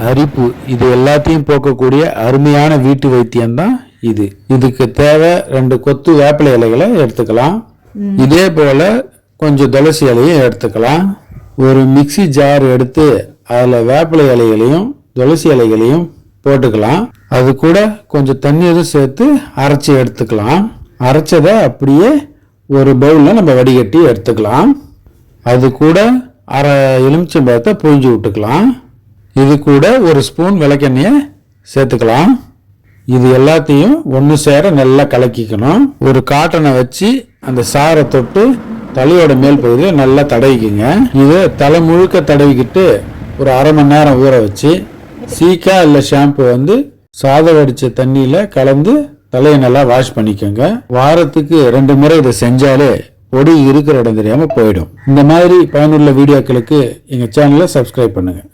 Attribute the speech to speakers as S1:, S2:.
S1: அரிப்பு இது எல்லாத்தையும் போக்கக்கூடிய அருமையான வீட்டு வைத்தியம் தான் இது. இதுக்கு தேவை 2 கொத்து வேப்பிலை இலைகளை எடுத்துக்கலாம். இதே போல கொஞ்சம் துளசி இலையும் எடுத்துக்கலாம். ஒரு மிக்சி ஜார் எடுத்து அதில் வேப்பிலை இலைகளையும் துளசி இலைகளையும் போட்டுக்கலாம். அது கூட கொஞ்சம் தண்ணீரும் சேர்த்து அரைச்சி எடுத்துக்கலாம். அரைச்சதை அப்படியே ஒரு பவுலில் நம்ம வடிகட்டி எடுத்துக்கலாம். அது கூட அரை எலுமிச்சம்பழத்தை புழிஞ்சு விட்டுக்கலாம். இது கூட ஒரு ஸ்பூன் விளக்கெண்ணெயை சேர்த்துக்கலாம். இது எல்லாத்தையும் ஒன்று சேர நல்லா கலக்கிக்கணும். ஒரு காட்டனை வச்சு அந்த சாரை தொட்டு தலையோட மேல் பகுதியில் நல்லா தடவிக்குங்க. இதை தலை முழுக்க தடவிக்கிட்டு ஒரு அரை மணி நேரம் ஊற வச்சு சீக்கா இல்லை ஷாம்பு சாதம் வடித்த தண்ணியில் கலந்து தலையை நல்லா வாஷ் பண்ணிக்கோங்க. வாரத்துக்கு 2 முறை இதை செஞ்சாலே பொடி இருக்கிற இடம் தெரியாமல் போயிடும். இந்த மாதிரி பயனுள்ள வீடியோக்களுக்கு எங்கள் சேனலை சப்ஸ்கிரைப் பண்ணுங்கள்.